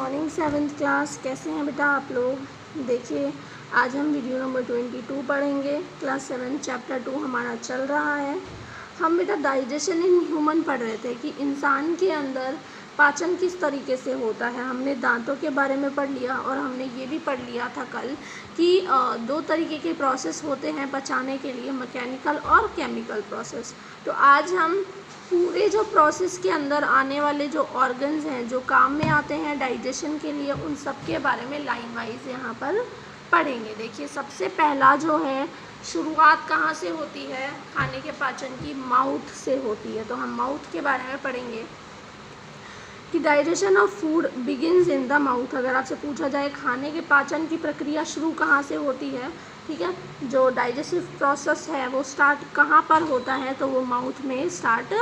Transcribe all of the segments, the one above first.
Morning 7th class. कैसे हैं बेटा आप लोग? देखिए आज हम वीडियो नंबर 22 पढ़ेंगे। क्लास 7 चैप्टर 2 हमारा चल रहा है। हम बेटा डाइजेशन इन ह्यूमन पढ़ रहे थे कि इंसान के अंदर पाचन किस तरीके से होता है। हमने दांतों के बारे में पढ़ लिया और हमने ये भी पढ़ लिया था कल कि दो तरीके के प्रोसेस होते हैं पचाने के लिए, मैकेनिकल और केमिकल प्रोसेस। तो आज हम पूरे जो प्रोसेस के अंदर आने वाले जो ऑर्गन्स हैं जो काम में आते हैं डाइजेशन के लिए, उन सब के बारे में लाइन वाइज यहाँ पर पढ़ेंगे। देखिए सबसे पहला जो है, शुरुआत कहाँ से होती है खाने के पाचन की? माउथ से होती है। तो हम माउथ के बारे में पढ़ेंगे कि digestion of food begins in the mouth. अगर आपसे पूछा जाए खाने के पाचन की प्रक्रिया शुरू कहाँ से होती है, ठीक है, जो डाइजेस्टिव प्रोसेस है वो स्टार्ट कहाँ पर होता है, तो वो माउथ में स्टार्ट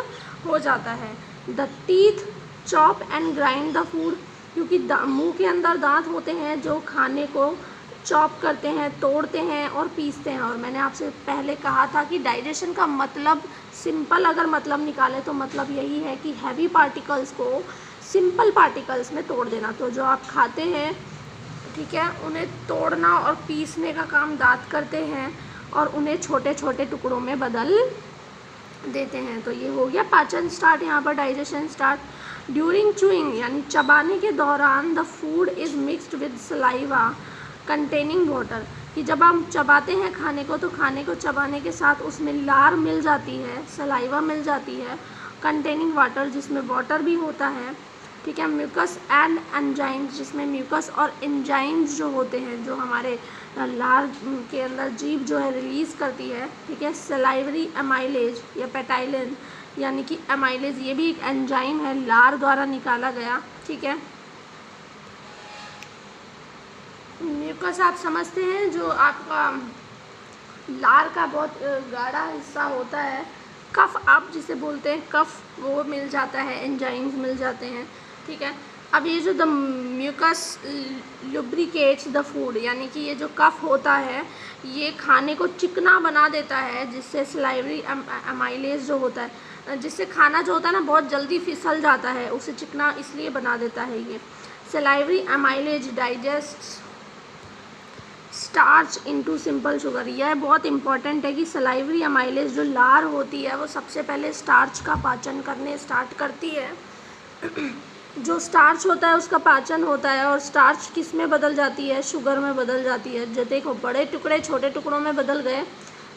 हो जाता है। The teeth chop and grind the food, क्योंकि मुंह के अंदर दांत होते हैं जो खाने को चॉप करते हैं, तोड़ते हैं और पीसते हैं। और मैंने आपसे पहले कहा था कि डाइजेशन का मतलब, सिंपल अगर मतलब निकाले तो मतलब यही है कि हैवी पार्टिकल्स को सिंपल पार्टिकल्स में तोड़ देना। तो जो आप खाते हैं, ठीक है, उन्हें तोड़ना और पीसने का काम दांत करते हैं और उन्हें छोटे छोटे टुकड़ों में बदल देते हैं। तो ये हो गया पाचन स्टार्ट, यहाँ पर डाइजेशन स्टार्ट। ड्यूरिंग चूइंग यानी चबाने के दौरान the food is mixed with saliva containing water, कि जब हम चबाते हैं खाने को तो खाने को चबाने के साथ उसमें लार मिल जाती है, सलाइवा मिल जाती है, कंटेनिंग वाटर जिसमें वाटर भी होता है, ठीक है। म्यूकस एंड एंजाइम्स, जिसमें म्यूकस और एंजाइम्स जो होते हैं जो हमारे लार के अंदर जीभ जो है रिलीज़ करती है, ठीक है। सलाइवरी एमाइलेज या पेटाइलिन यानी कि एमाइलेज, ये भी एक एंजाइम है, लार द्वारा निकाला गया, ठीक है। म्यूकस आप समझते हैं, जो आपका लार का बहुत गाढ़ा हिस्सा होता है। कफ आप जिसे बोलते हैं, कफ, वो मिल जाता है, एंजाइम्स मिल जाते हैं, ठीक है। अब ये जो the mucus lubricates the food, यानी कि ये जो कफ होता है ये खाने को चिकना बना देता है, जिससे सलाइवरी एमाइलेज जो होता है, जिससे खाना जो होता है ना बहुत जल्दी फिसल जाता है, उसे चिकना इसलिए बना देता है ये। Salivary amylase digest starch into simple sugar. यह बहुत इंपॉर्टेंट है कि सलाइवरी एमाइलेज जो लार होती है वो सबसे पहले स्टार्च का पाचन करने स्टार्ट करती है। जो स्टार्च होता है उसका पाचन होता है और स्टार्च किस में बदल जाती है? शुगर में बदल जाती है। जो देखो बड़े टुकड़े छोटे टुकड़ों में बदल गए,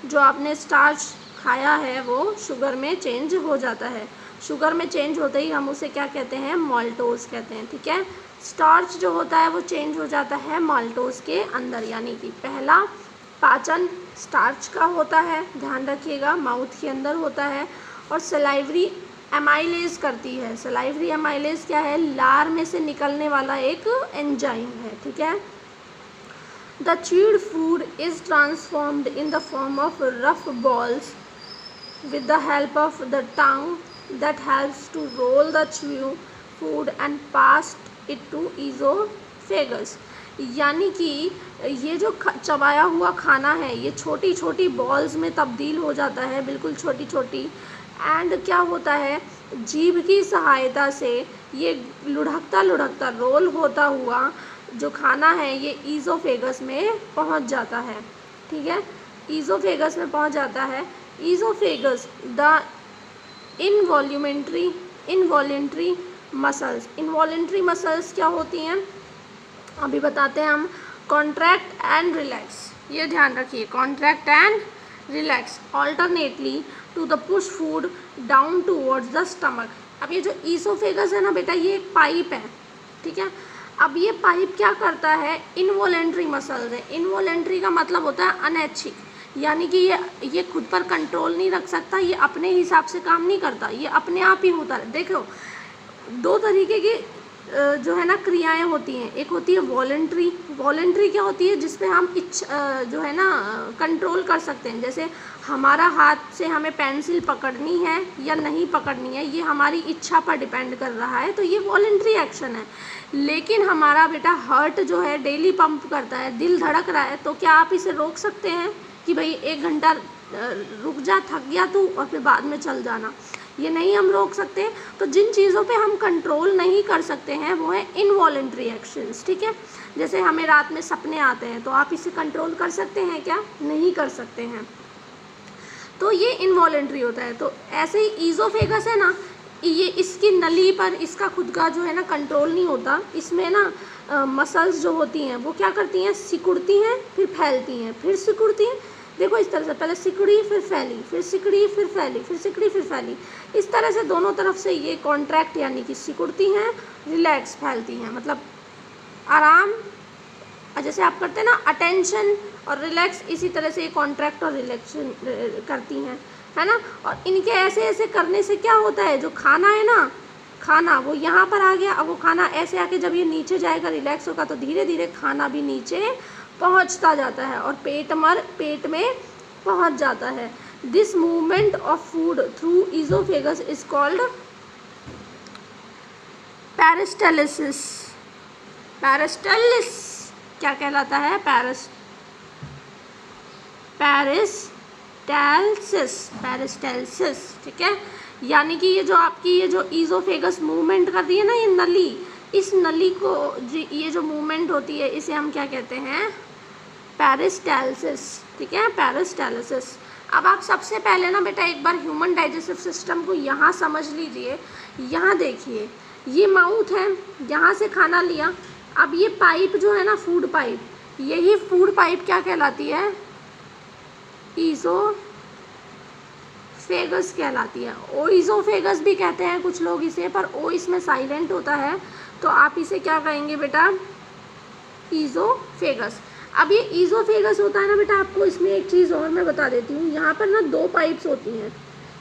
जो आपने स्टार्च खाया है वो शुगर में चेंज हो जाता है। शुगर में चेंज होते ही हम उसे क्या कहते हैं? माल्टोज कहते हैं, ठीक है। स्टार्च जो होता है वो चेंज हो जाता है माल्टोज के अंदर, यानी कि पहला पाचन स्टार्च का होता है, ध्यान रखिएगा, माउथ के अंदर होता है। और सलाइवरी एमाइलेज करती है। सलाइवरी एमाइलेज क्या है? लार में से निकलने वाला एक एंजाइम है, ठीक है। The chewed food is transformed in the form of rough balls with the help of the tongue that helps to roll the chew food and pass it to esophagus। यानी कि ये जो चबाया हुआ खाना है ये छोटी छोटी बॉल्स में तब्दील हो जाता है, बिल्कुल छोटी छोटी। एंड क्या होता है? जीभ की सहायता से ये लुढ़कता लुढ़कता रोल होता हुआ जो खाना है ये ईज़ोफेगस में पहुंच जाता है, ठीक है। ईज़ोफेगस में पहुंच जाता है। Esophagus the involuntary muscles. Involuntary muscles क्या होती हैं अभी बताते हैं हम। कॉन्ट्रैक्ट एंड रिलैक्स, ये ध्यान रखिए, contract and relax alternately to the push food down towards the stomach. अब ये जो ईसोफेगस है ना बेटा, ये एक पाइप है, ठीक है। अब ये पाइप क्या करता है? इनवॉलेंट्री मसल्स है। इनवॉलेंट्री का मतलब होता है अनैच्छिक, यानी कि ये खुद पर कंट्रोल नहीं रख सकता, ये अपने हिसाब से काम नहीं करता, ये अपने आप ही होता है। देखो दो तरीके की जो है ना क्रियाएं होती हैं। एक होती है वॉलेंट्री। वॉलेंट्री क्या होती है? जिसपे हम जो है ना कंट्रोल कर सकते हैं। जैसे हमारा हाथ से हमें पेंसिल पकड़नी है या नहीं पकड़नी है, ये हमारी इच्छा पर डिपेंड कर रहा है, तो ये वॉलेंट्री एक्शन है। लेकिन हमारा बेटा हार्ट जो है डेली पंप करता है, दिल धड़क रहा है, तो क्या आप इसे रोक सकते हैं कि भाई 1 घंटा रुक जा, थक गया तू, और फिर बाद में चल जाना? ये नहीं हम रोक सकते। तो जिन चीज़ों पे हम कंट्रोल नहीं कर सकते हैं वो है इनवॉलेंट्री एक्शंस, ठीक है। जैसे हमें रात में सपने आते हैं, तो आप इसे कंट्रोल कर सकते हैं क्या? नहीं कर सकते हैं, तो ये इनवॉलेंट्री होता है। तो ऐसे ही ईज़ोफेगस है ना, ये इसकी नली पर इसका खुद का जो है ना कंट्रोल नहीं होता। इसमें ना मसल्स जो होती हैं वो क्या करती हैं, सिकुड़ती हैं, फिर फैलती हैं, फिर सिकुड़ती हैं। देखो इस तरह से, पहले सिकुड़ी फिर फैली, फिर सिकुड़ी फिर फैली, फिर सिकुड़ी फिर फैली। इस तरह से दोनों तरफ से ये कॉन्ट्रैक्ट यानी कि सिकुड़ती हैं, रिलैक्स फैलती हैं, मतलब आराम। जैसे आप करते हैं ना अटेंशन और रिलैक्स, इसी तरह से ये कॉन्ट्रैक्ट और रिलैक्सन करती हैं, है ना। और इनके ऐसे ऐसे करने से क्या होता है, जो खाना है ना, खाना वो यहाँ पर आ गया। अब वो खाना ऐसे आके जब ये नीचे जाएगा, रिलैक्स होगा, तो धीरे धीरे खाना भी नीचे पहुँचता जाता है और पेट में पहुँच जाता है। This movement of food through esophagus is called peristalsis. Peristalsis क्या कहलाता है? पेरिस्टाल्सिस, ठीक है। यानी कि ये जो आपकी ये जो ईज़ोफेगस मूवमेंट कर रही है ना, ये नली, इस नली को ये जो मूवमेंट होती है इसे हम क्या कहते हैं? पेरिस्टाल्सिस, ठीक है, पेरिस्टाल्सिस। अब आप सबसे पहले ना बेटा एक बार ह्यूमन डाइजेस्टिव सिस्टम को यहाँ समझ लीजिए। यहाँ देखिए, ये माउथ है, यहाँ से खाना लिया। अब ये पाइप जो है ना, फूड पाइप, यही फूड पाइप क्या कहलाती है? ईज़ोफेगस कहलाती है। ओइज़ोफेगस भी कहते हैं कुछ लोग इसे, पर ओ इसमें साइलेंट होता है, तो आप इसे क्या कहेंगे बेटा? ईज़ोफेगस। अब ये ईज़ोफेगस होता है ना बेटा, आपको इसमें एक चीज़ और मैं बता देती हूँ। यहाँ पर ना 2 पाइप्स होती हैं,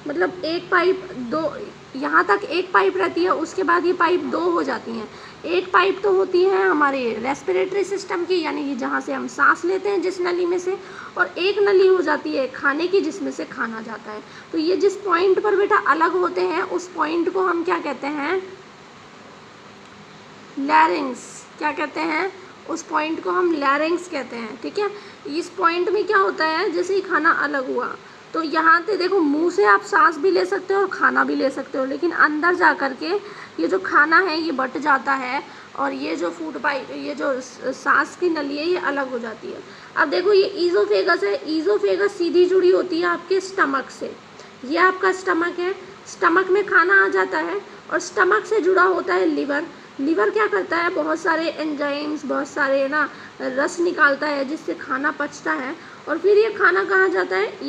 मतलब एक पाइप दो, यहाँ तक एक पाइप रहती है, उसके बाद ये पाइप 2 हो जाती हैं। एक पाइप तो होती है हमारे रेस्पिरेटरी सिस्टम की, यानी कि जहाँ से हम सांस लेते हैं जिस नली में से, और एक नली हो जाती है खाने की, जिसमें से खाना जाता है। तो ये जिस पॉइंट पर बेटा अलग होते हैं, उस पॉइंट को हम क्या कहते हैं? लैरिंग्स। क्या कहते हैं? उस पॉइंट को हम लैरिंग्स कहते हैं, ठीक है। इस पॉइंट में क्या होता है, जैसे ही खाना अलग हुआ, तो यहाँ से देखो, मुंह से आप सांस भी ले सकते हो और खाना भी ले सकते हो, लेकिन अंदर जा कर के ये जो खाना है ये बट जाता है, और ये जो फूड पाइप, ये जो सांस की नली है, ये अलग हो जाती है। अब देखो ये ईज़ोफेगस है, ईज़ोफेगस सीधी जुड़ी होती है आपके स्टमक से। ये आपका स्टमक है, स्टमक में खाना आ जाता है, और स्टमक से जुड़ा होता है लिवर। लिवर क्या करता है? बहुत सारे एंजाइम्स, बहुत सारे ना रस निकालता है, जिससे खाना पचता है, और फिर ये खाना कहाँ जाता है?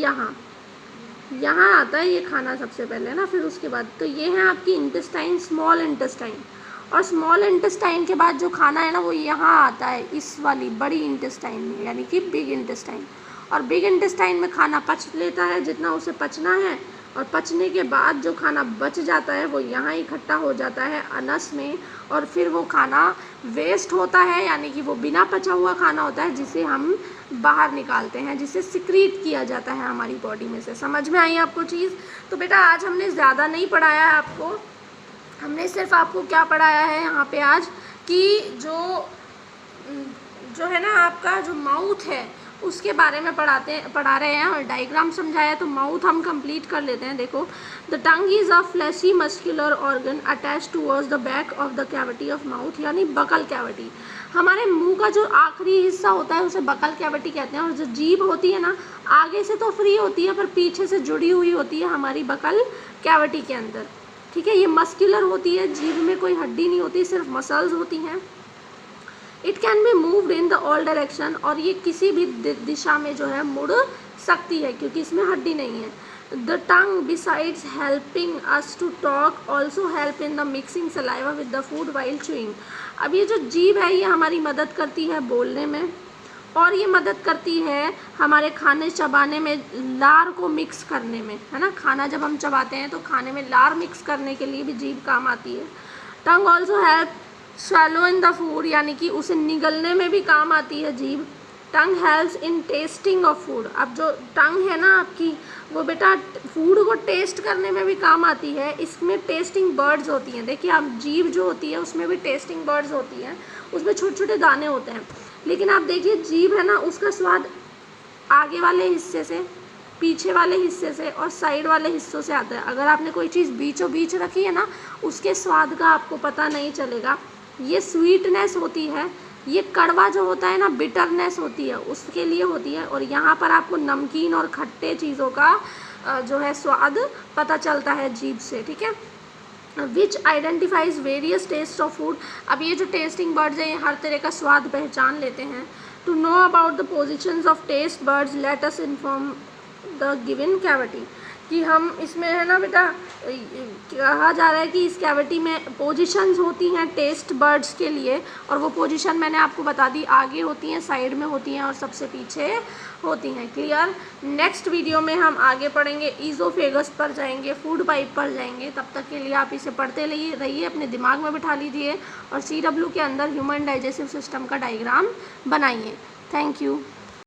यहाँ आता है ये खाना सबसे पहले ना, फिर उसके बाद। तो ये है आपकी इंटेस्टाइन, स्मॉल इंटेस्टाइन, और स्मॉल इंटेस्टाइन के बाद जो खाना है ना, वो यहाँ आता है इस वाली बड़ी इंटेस्टाइन में, यानी कि बिग इंटेस्टाइन। और बिग इंटेस्टाइन में खाना पच लेता है जितना उसे पचना है, और पचने के बाद जो खाना बच जाता है वो यहाँ इकट्ठा हो जाता है अनस में, और फिर वो खाना वेस्ट होता है, यानी कि वो बिना पचा हुआ खाना होता है, जिसे हम बाहर निकालते हैं, जिसे सिक्रीट किया जाता है हमारी बॉडी में से। समझ में आई आपको चीज़? तो बेटा आज हमने ज़्यादा नहीं पढ़ाया है आपको, हमने सिर्फ आपको क्या पढ़ाया है यहाँ पे आज, कि जो है ना आपका जो माउथ है उसके बारे में पढ़ा रहे हैं, और डायग्राम समझाया। तो माउथ हम कंप्लीट कर लेते हैं। देखो, the tongue is a fleshy muscular organ attach towards the back of the cavity of mouth, यानी बकल कैविटी। हमारे मुंह का जो आखिरी हिस्सा होता है उसे बकल कैविटी कहते हैं, और जो जीभ होती है ना, आगे से तो फ्री होती है, पर पीछे से जुड़ी हुई होती है हमारी बकल कैविटी के अंदर, ठीक है। ये मस्कुलर होती है, जीभ में कोई हड्डी नहीं होती, सिर्फ मसल्स होती हैं। It can be moved in the all direction, और ये किसी भी दिशा में जो है मुड़ सकती है, क्योंकि इसमें हड्डी नहीं है। The tongue besides helping us to talk also help in the mixing saliva with the food while chewing. अब ये जो जीभ है ये हमारी मदद करती है बोलने में, और ये मदद करती है हमारे खाने चबाने में, लार को मिक्स करने में, है ना। खाना जब हम चबाते हैं तो खाने में लार मिक्स करने के लिए भी जीभ काम आती है। Tongue also help swallow in the food, यानी कि उसे निगलने में भी काम आती है जीभ। Tongue helps in testing of food. अब जो टंग है ना आपकी, वो बेटा फूड को टेस्ट करने में भी काम आती है। इसमें टेस्टिंग बर्ड्स होती हैं। देखिए आप, जीभ जो होती है उसमें भी टेस्टिंग बर्ड्स होती हैं, उसमें छोटे छोटे दाने होते हैं। लेकिन आप देखिए जीभ है ना, उसका स्वाद आगे वाले हिस्से से पीछे वाले हिस्से से और साइड वाले हिस्सों से आता है। अगर आपने कोई चीज़ बीचों बीच रखी है ना, उसके स्वाद का आपको पता नहीं चलेगा। ये स्वीटनेस होती है, ये कड़वा जो होता है ना, बिटरनेस होती है, उसके लिए होती है। और यहाँ पर आपको नमकीन और खट्टे चीज़ों का जो है स्वाद पता चलता है जीभ से, ठीक है। Which identifies various taste of food. अब ये जो टेस्टिंग बर्ड्स हैं, ये हर तरह का स्वाद पहचान लेते हैं। To know about the positions of taste buds let us inform the given cavity. कि हम इसमें है ना बेटा, कहा जा रहा है कि इस कैविटी में पोजीशंस होती हैं टेस्ट बर्ड्स के लिए, और वो पोजीशन मैंने आपको बता दी, आगे होती हैं, साइड में होती हैं और सबसे पीछे होती हैं। क्लियर। नेक्स्ट वीडियो में हम आगे पढ़ेंगे, ईज़ोफेगस पर जाएंगे, फूड पाइप पर जाएंगे। तब तक के लिए आप इसे पढ़ते रहिए, अपने दिमाग में बिठा लीजिए और CW के अंदर ह्यूमन डाइजेस्टिव सिस्टम का डायग्राम बनाइए। Thank you.